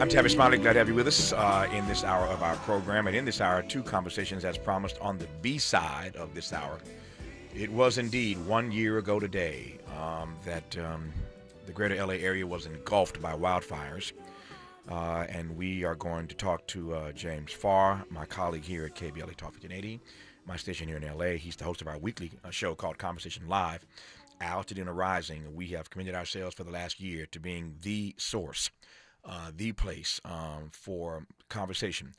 I'm Tavis, Smiley. Glad to have you with us in this hour of our program. And in this hour, two conversations as promised on the B side of this hour. It was indeed 1 year ago today that the greater LA area was engulfed by wildfires. And we are going to talk to James Farr, my colleague here at KBLA Talk 1580, my station here in LA. He's the host of our weekly show called Conversation Live. Altadena Rising. We have committed ourselves for the last year to being the source, the place for conversation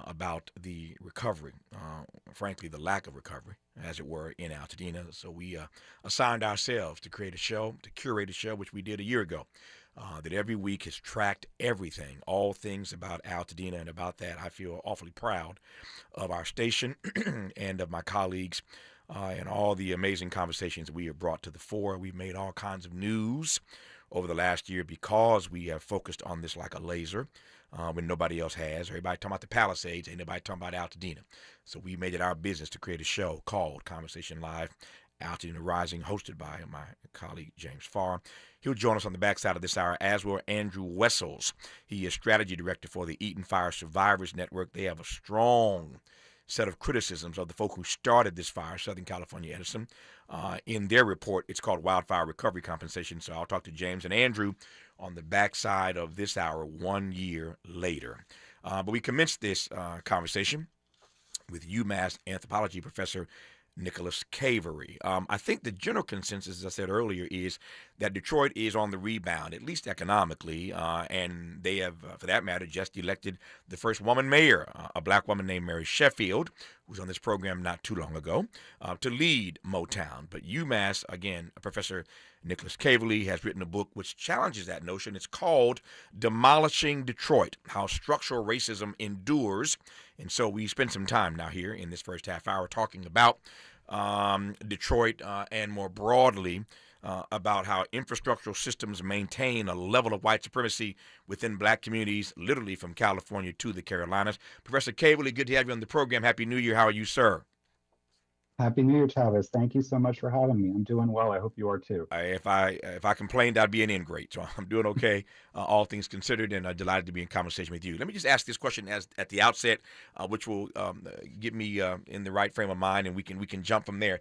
about the recovery, frankly, the lack of recovery, as it were, in Altadena. So we assigned ourselves to create a show, to curate a show, which we did a year ago, that every week has tracked everything, all things about Altadena. And about that, I feel awfully proud of our station and of my colleagues and all the amazing conversations that we have brought to the fore. We've made all kinds of news over the last year because we have focused on this like a laser when nobody else has. Everybody talking about the Palisades, ain't nobody talking about Altadena. So we made it our business to create a show called Conversation Live, Altadena Rising, hosted by my colleague James Farr. He'll join us on the backside of this hour, as will Andrew Wessels. He is strategy director for the Eaton Fire Survivors Network. They have a strong set of criticisms of the folk who started this fire, Southern California Edison. In their report, it's called Wildfire Recovery Compensation. So I'll talk to James and Andrew on the backside of this hour 1 year later. But we commenced this conversation with UMass anthropology professor Nicholas Caverly. I think the general consensus, as I said earlier, is that Detroit is on the rebound, at least economically, and they have, for that matter, just elected the first woman mayor, a black woman named Mary Sheffield, who was on this program not too long ago, to lead Motown. But UMass, again, Professor Nicholas Caverly has written a book which challenges that notion. It's called Demolishing Detroit, How Structural Racism Endures. And so we spend some time now here in this first half hour talking about Detroit and more broadly about how infrastructural systems maintain a level of white supremacy within black communities, literally from California to the Carolinas. Professor Caverly, good to have you on the program. Happy New Year. How are you, sir? Happy New Year, Tavis. Thank you so much for having me. I'm doing well. I hope you are too. If I complained, I'd be an ingrate. So I'm doing okay, all things considered, and delighted to be in conversation with you. Let me just ask this question at the outset, which will get me in the right frame of mind, and we can jump from there.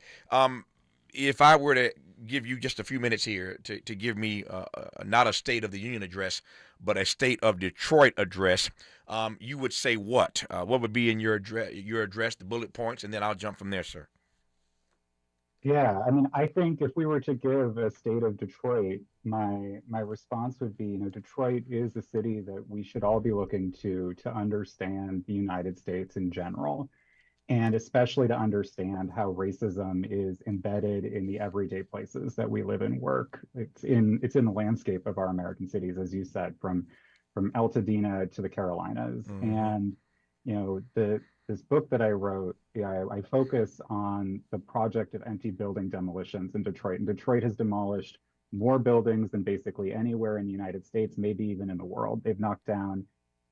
If I were to give you just a few minutes here to give me not a State of the Union address, but a State of Detroit address, you would say what? What would be in your address, the bullet points, and then I'll jump from there, sir. Yeah, I mean, I think if we were to give a state of Detroit, my response would be, Detroit is a city that we should all be looking to understand the United States in general, and especially to understand how racism is embedded in the everyday places that we live and work. It's in the landscape of our American cities, as you said, from Altadena to the Carolinas. Mm-hmm. And the this book that I wrote, yeah, I focus on the project of empty building demolitions in Detroit. And Detroit has demolished more buildings than basically anywhere in the United States, maybe even in the world. They've knocked down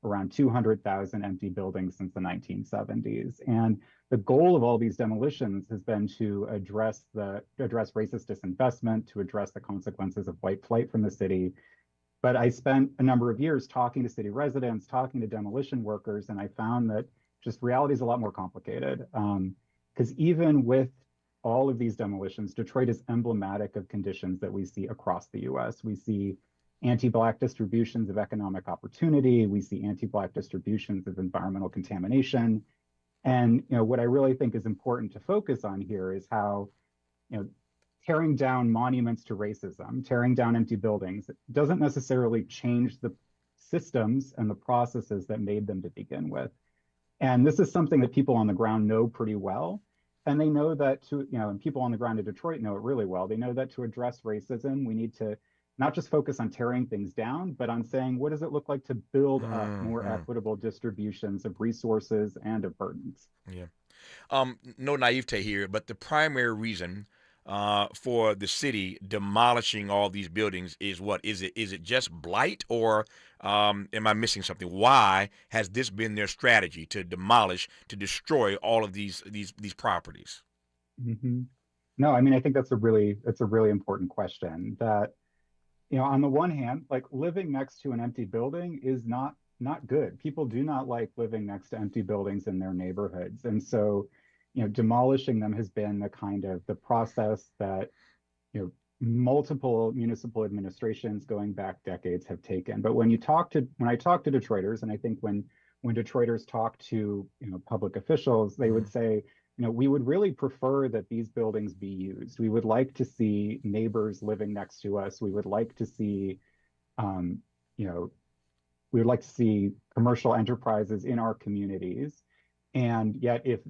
around 200,000 empty buildings since the 1970s. And the goal of all these demolitions has been to address racist disinvestment, to address the consequences of white flight from the city. But I spent a number of years talking to city residents, talking to demolition workers, and I found that just reality is a lot more complicated. Because even with all of these demolitions, Detroit is emblematic of conditions that we see across the US. We see anti-Black distributions of economic opportunity. We see anti-Black distributions of environmental contamination. And what I really think is important to focus on here is how you know, tearing down monuments to racism, tearing down empty buildings, doesn't necessarily change the systems and the processes that made them to begin with. And this is something that people on the ground know pretty well. And they know that and people on the ground in Detroit know it really well. They know that to address racism, we need to not just focus on tearing things down, but on saying, what does it look like to build up more Mm-hmm. equitable distributions of resources and of burdens? Yeah. No naivete here, but the primary reason for the city demolishing all these buildings is what? Is it just blight, or am I missing something? Why has this been their strategy to demolish, to destroy all of these properties? Mm-hmm. No, I mean, I think that's a really important question. That on the one hand, like living next to an empty building is not not good. People do not like living next to empty buildings in their neighborhoods. And so, demolishing them has been the kind of the process that, multiple municipal administrations going back decades have taken. But when I talk to Detroiters, and I think when Detroiters talk to, public officials, they would say, we would really prefer that these buildings be used. We would like to see neighbors living next to us. We would like to see, um, you know, we would like to see commercial enterprises in our communities. And yet, if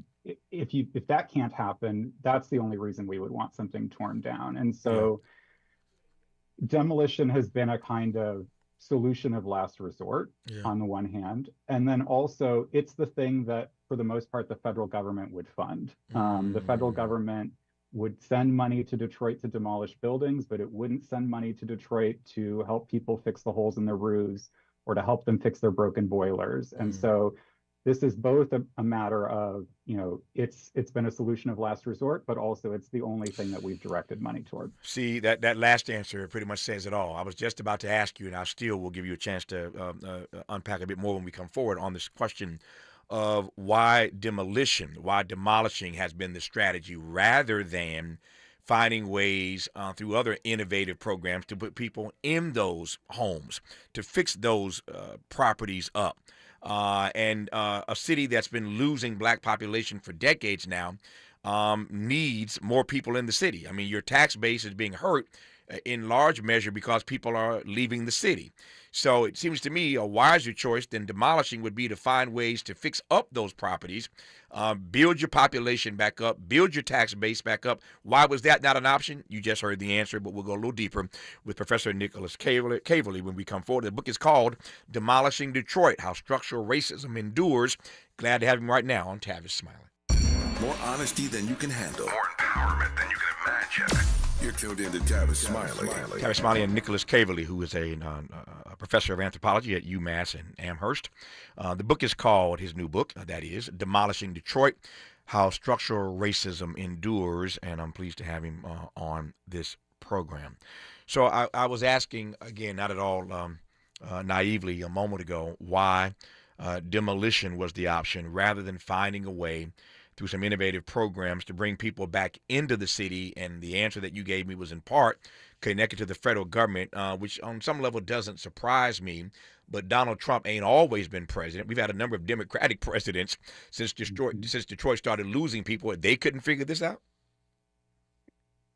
that can't happen, that's the only reason we would want something torn down. And Yeah. so demolition has been a kind of solution of last resort Yeah. on the one hand, and then also it's the thing that for the most part the federal government would fund. The federal Mm. government would send money to Detroit to demolish buildings, but it wouldn't send money to Detroit to help people fix the holes in their roofs or to help them fix their broken boilers. And Mm. so this is both a matter of, it's been a solution of last resort, but also it's the only thing that we've directed money toward. See, that last answer pretty much says it all. I was just about to ask you, and I still will give you a chance to unpack a bit more when we come forward on this question of why demolishing has been the strategy rather than finding ways through other innovative programs to put people in those homes, to fix those properties up. And a city that's been losing black population for decades now needs more people in the city. I mean, your tax base is being hurt in large measure because people are leaving the city. So it seems to me a wiser choice than demolishing would be to find ways to fix up those properties, build your population back up, build your tax base back up. Why was that not an option? You just heard the answer, but we'll go a little deeper with Professor Nicholas Caverly when we come forward. The book is called Demolishing Detroit, How Structural Racism Endures. Glad to have him right now on Tavis Smiley. More honesty than you can handle. More empowerment than you can imagine. You're tuned in to Tavis Smiley. Tavis Smiley and Nicholas Caverly, who is a professor of anthropology at UMass Amherst. The book is called, his new book, that is, Demolishing Detroit, How Structural Racism Endures, and I'm pleased to have him on this program. So I was asking, again, not at all naively a moment ago, why demolition was the option rather than finding a way through some innovative programs to bring people back into the city. And the answer that you gave me was in part connected to the federal government, which on some level doesn't surprise me. But Donald Trump ain't always been president. We've had a number of Democratic presidents since Detroit started losing people. They couldn't figure this out.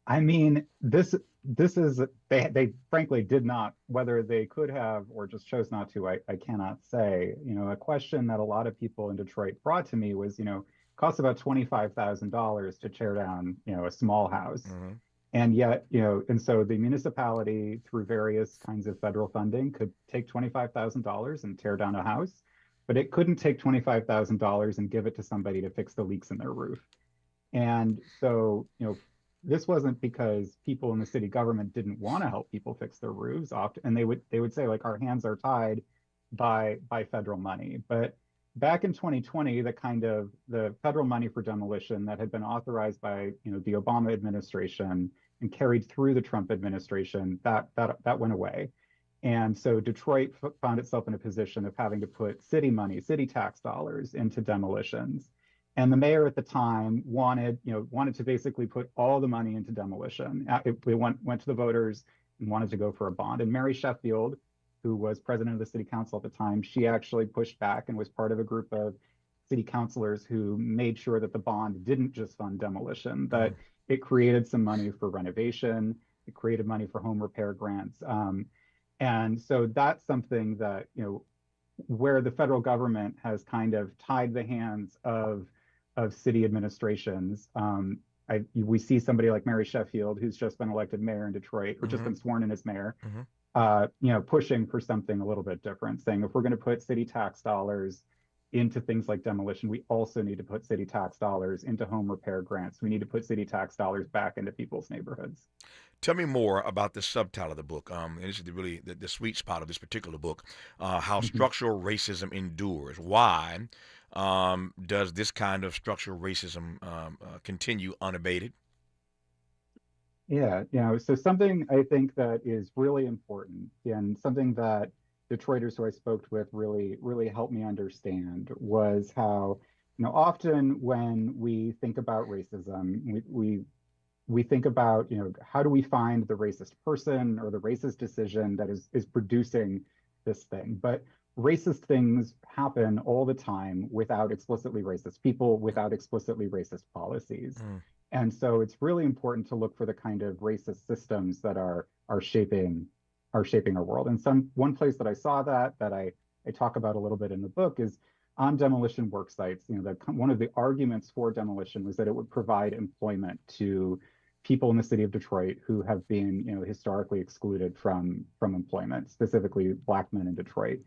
I mean, this is they frankly did not, whether they could have or just chose not to, I cannot say. A question that a lot of people in Detroit brought to me was, costs about $25,000 to tear down, a small house. Mm-hmm. And yet, and so the municipality through various kinds of federal funding could take $25,000 and tear down a house, but it couldn't take $25,000 and give it to somebody to fix the leaks in their roof. And so, this wasn't because people in the city government didn't want to help people fix their roofs often, and they would say like our hands are tied by federal money. But back in 2020, the federal money for demolition that had been authorized by the Obama administration and carried through the Trump administration, that went away. And so Detroit found itself in a position of having to put city money, city tax dollars into demolitions. And the mayor at the time wanted to basically put all the money into demolition. We went to the voters and wanted to go for a bond. And Mary Sheffield, who was president of the city council at the time, she actually pushed back and was part of a group of city councilors who made sure that the bond didn't just fund demolition, that it created some money for renovation, it created money for home repair grants. And so that's something that, where the federal government has kind of tied the hands of city administrations. We see somebody like Mary Sheffield, who's just been elected mayor in Detroit, or just been sworn in as mayor, pushing for something a little bit different, saying if we're going to put city tax dollars into things like demolition, we also need to put city tax dollars into home repair grants. We need to put city tax dollars back into people's neighborhoods. Tell me more about the subtitle of the book. And this is really the sweet spot of this particular book, How Structural Racism Endures. Why does this kind of structural racism continue unabated? Yeah, so something I think that is really important and something that Detroiters who I spoke with really helped me understand was how, often when we think about racism, we think about, how do we find the racist person or the racist decision that is producing this thing? But racist things happen all the time without explicitly racist people, without explicitly racist policies. Mm. And so it's really important to look for the kind of racist systems that are shaping our world. And one place that I saw that I talk about a little bit in the book is on demolition work sites. One of the arguments for demolition was that it would provide employment to people in the city of Detroit who have been, historically excluded from employment, specifically Black men in Detroit.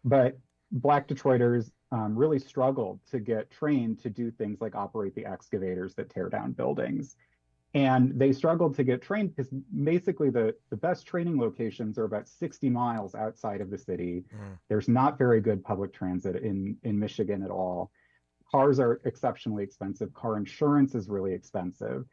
But Black Detroiters really struggled to get trained to do things like operate the excavators that tear down buildings. And they struggled to get trained because basically the best training locations are about 60 miles outside of the city. Mm. There's not very good public transit in Michigan at all. Cars are exceptionally expensive. Car insurance is really expensive.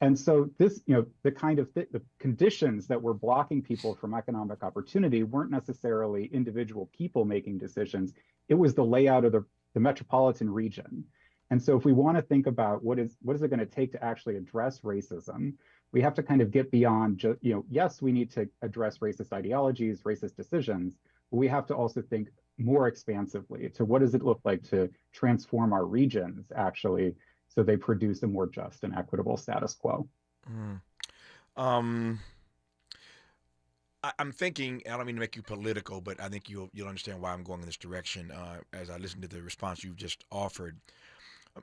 And so this, the kind of the conditions that were blocking people from economic opportunity weren't necessarily individual people making decisions. It was the layout of the metropolitan region. And so if we want to think about what is it going to take to actually address racism, we have to kind of get beyond just, yes, we need to address racist ideologies, racist decisions, but we have to also think more expansively to what does it look like to transform our regions actually so they produce a more just and equitable status quo. Mm. I'm thinking, I don't mean to make you political, but I think you'll understand why I'm going in this direction as I listen to the response you've just offered.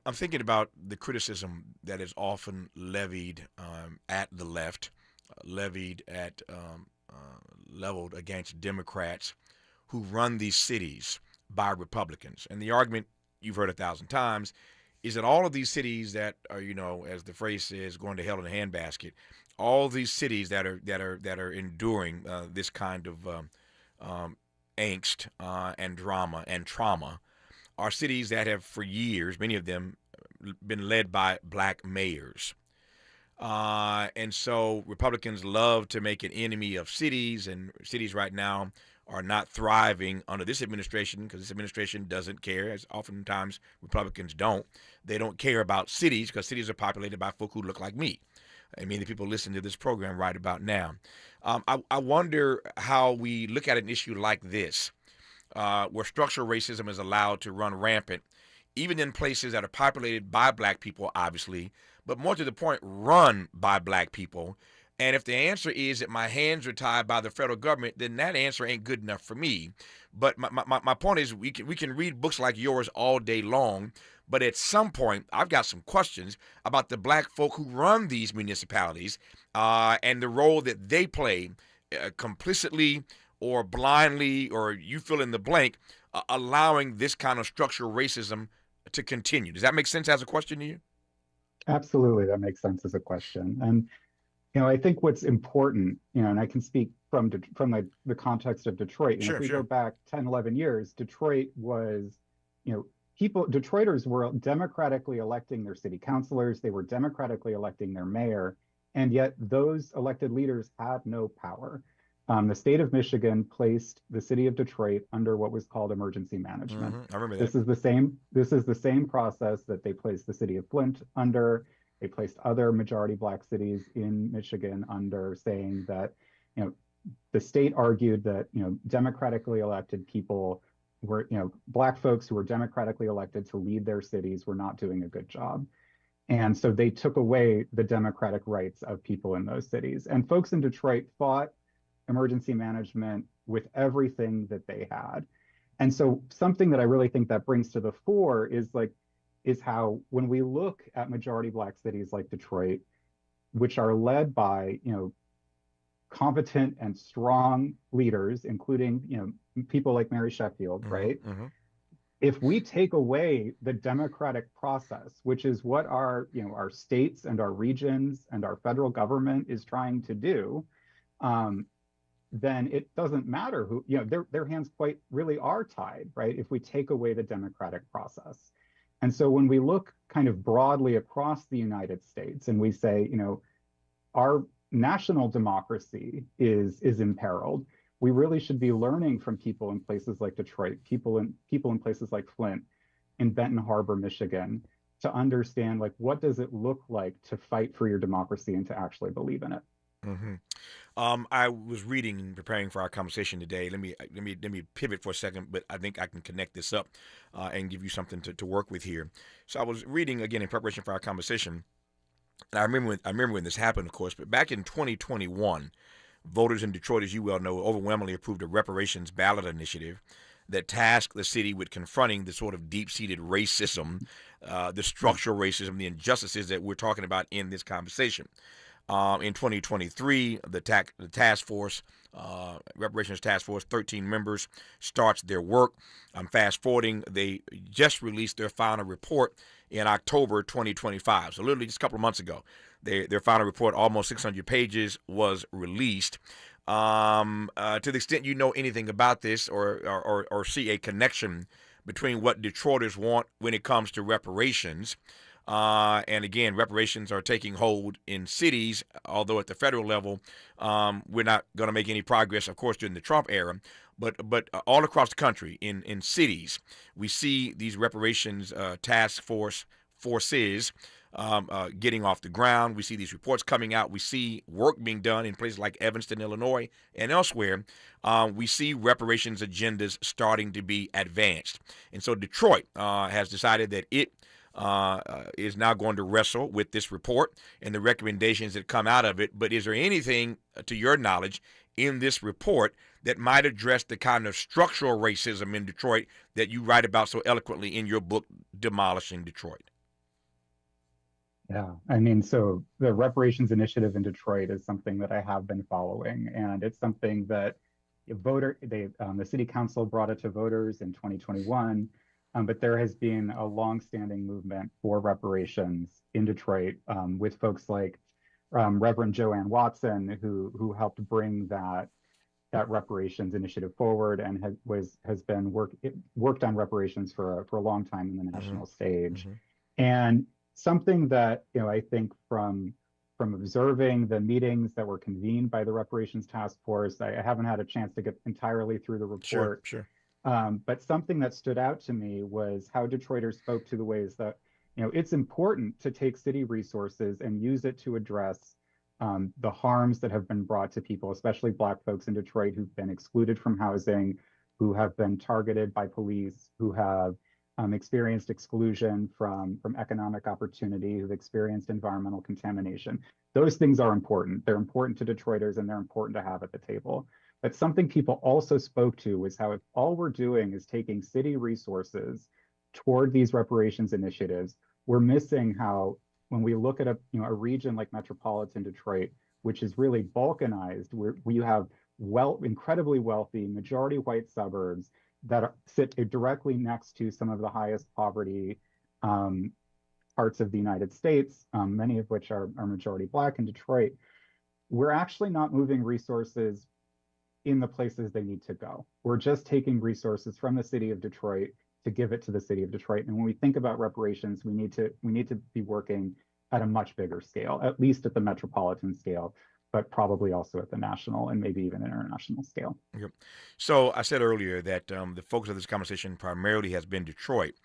I'm thinking about the criticism that is often levied at the left, levied at leveled against Democrats who run these cities by Republicans. And the argument you've heard 1,000 times is that all of these cities that are, as the phrase says, going to hell in a handbasket, all these cities that are enduring this kind of angst and drama and trauma are cities that have for years, many of them, been led by Black mayors. And so Republicans love to make an enemy of cities, and cities right now are not thriving under this administration because this administration doesn't care, as oftentimes Republicans don't. They don't care about cities because cities are populated by folk who look like me. I mean, the people listen to this program right about now. I wonder how we look at an issue like this, where structural racism is allowed to run rampant, even in places that are populated by Black people, obviously, but more to the point, run by Black people. And if the answer is that my hands are tied by the federal government, then that answer ain't good enough for me. But my point is we can read books like yours all day long, but at some point, I've got some questions about the Black folk who run these municipalities and the role that they play complicitly or blindly, or you fill in the blank, allowing this kind of structural racism to continue. Does that make sense as a question to you? Absolutely, that makes sense as a question. And I think what's important, and I can speak from the context of Detroit. Sure, if we sure. go back 10, 11 years, Detroit was, Detroiters were democratically electing their city councilors, they were democratically electing their mayor, and yet those elected leaders had no power. The state of Michigan placed the city of Detroit under what was called emergency management. I remember that. This is the same process that they placed the city of Flint under. They placed other majority Black cities in Michigan under, saying that, the state argued that, democratically elected people were, Black folks who were democratically elected to lead their cities were not doing a good job. And so they took away the democratic rights of people in those cities. And folks in Detroit fought emergency management with everything that they had. And so something that I really think that brings to the fore is how when we look at majority Black cities like Detroit, which are led by, competent and strong leaders, including, people like Mary Sheffield, right? Mm-hmm. If we take away the democratic process, which is what our states and our regions and our federal government is trying to do, then it doesn't matter who, their hands quite really are tied, right? If we take away the democratic process. And so when we look kind of broadly across the United States and we say, our national democracy is imperiled, we really should be learning from people in places like Detroit, people in places like Flint, in Benton Harbor, Michigan, to understand like what does it look like to fight for your democracy and to actually believe in it. Hmm. I was reading and preparing for our conversation today. Let me pivot for a second, but I think I can connect this up and give you something to work with here. So I was reading again in preparation for our conversation, and I remember when this happened, of course. But back in 2021, voters in Detroit, as you well know, overwhelmingly approved a reparations ballot initiative that tasked the city with confronting the sort of deep-seated racism, the structural racism, the injustices that we're talking about in this conversation. In 2023, the task force, reparations task force, 13 members, starts their work. I'm fast forwarding. They just released their final report in October 2025. So literally just a couple of months ago, their final report, almost 600 pages, was released. To the extent you know anything about this or see a connection between what Detroiters want when it comes to reparations. And again, reparations are taking hold in cities, although at the federal level, we're not going to make any progress, of course, during the Trump era. But all across the country, in cities, we see these reparations task forces getting off the ground. We see these reports coming out. We see work being done in places like Evanston, Illinois, and elsewhere. We see reparations agendas starting to be advanced. And so Detroit has decided that it is now going to wrestle with this report and the recommendations that come out of it. But is there anything, to your knowledge, in this report that might address the kind of structural racism in Detroit that you write about so eloquently in your book, Demolishing Detroit? Yeah, I mean, so the reparations initiative in Detroit is something that I have been following, and it's something that the city council brought it to voters in 2021. But there has been a long-standing movement for reparations in Detroit, with folks like Reverend Joanne Watson, who helped bring that reparations initiative forward and has been worked on reparations for a long time in the national stage. Mm-hmm. And something that I think from observing the meetings that were convened by the reparations task force, I haven't had a chance to get entirely through the report. Sure. But something that stood out to me was how Detroiters spoke to the ways that, it's important to take city resources and use it to address the harms that have been brought to people, especially Black folks in Detroit who've been excluded from housing, who have been targeted by police, who have experienced exclusion from economic opportunity, who've experienced environmental contamination. Those things are important. They're important to Detroiters and they're important to have at the table. But something people also spoke to was how if all we're doing is taking city resources toward these reparations initiatives, we're missing how when we look at a region like metropolitan Detroit, which is really balkanized, where you have incredibly wealthy, majority white suburbs that sit directly next to some of the highest poverty parts of the United States, many of which are majority Black in Detroit. We're actually not moving resources in the places they need to go. We're just taking resources from the city of Detroit to give it to the city of Detroit. And when we think about reparations, we need to be working at a much bigger scale, at least at the metropolitan scale, but probably also at the national and maybe even international scale. Yep. So I said earlier that the focus of this conversation primarily has been Detroit,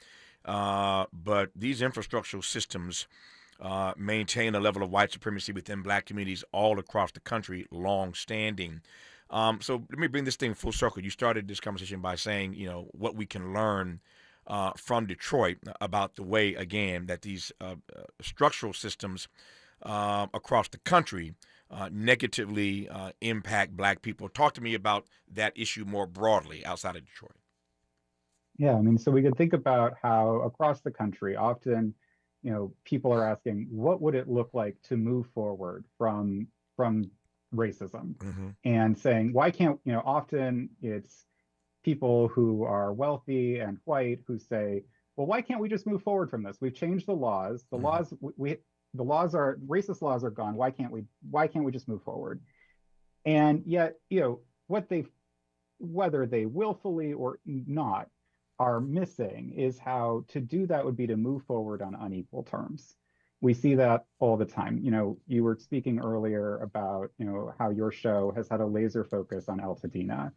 but these infrastructural systems maintain a level of white supremacy within Black communities all across the country, long-standing. So let me bring this thing full circle. You started this conversation by saying, what we can learn from Detroit about the way, again, that these structural systems across the country negatively impact Black people. Talk to me about that issue more broadly outside of Detroit. Yeah, I mean, so we could think about how across the country, often, people are asking, what would it look like to move forward from racism? Mm-hmm. And saying, why can't, often it's people who are wealthy and white who say, well, why can't we just move forward from this? We've changed the laws. The laws are racist laws are gone. Why can't we just move forward? And yet, whether they willfully or not are missing is how to do that would be to move forward on unequal terms, we see that all the time. You were speaking earlier about, how your show has had a laser focus on Altadena,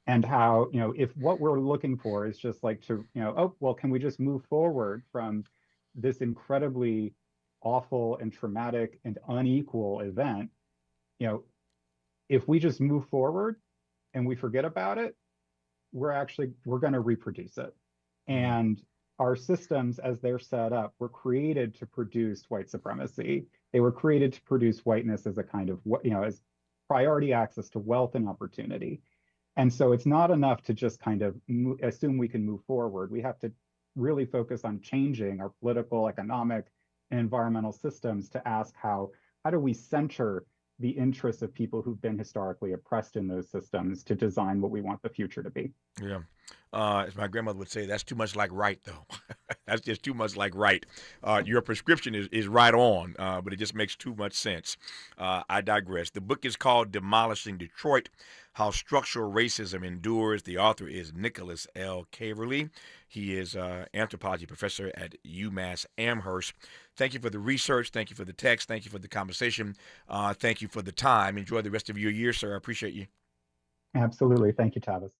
and how, if what we're looking for is just like to, oh, well, can we just move forward from this incredibly awful and traumatic and unequal event? If we just move forward and we forget about it, we're going to reproduce it. And our systems, as they're set up, were created to produce white supremacy. They were created to produce whiteness as a kind of, as priority access to wealth and opportunity. And so it's not enough to just kind of assume we can move forward. We have to really focus on changing our political, economic, and environmental systems to ask how do we center the interests of people who've been historically oppressed in those systems to design what we want the future to be. Yeah. As my grandmother would say, that's too much like right, though. That's just too much like right. Your prescription is right on, but it just makes too much sense. I digress. The book is called Demolishing Detroit, How Structural Racism Endures. The author is Nicholas L. Caverly. He is an anthropology professor at UMass Amherst. Thank you for the research. Thank you for the text. Thank you for the conversation. Thank you for the time. Enjoy the rest of your year, sir. I appreciate you. Absolutely. Thank you, Tavis.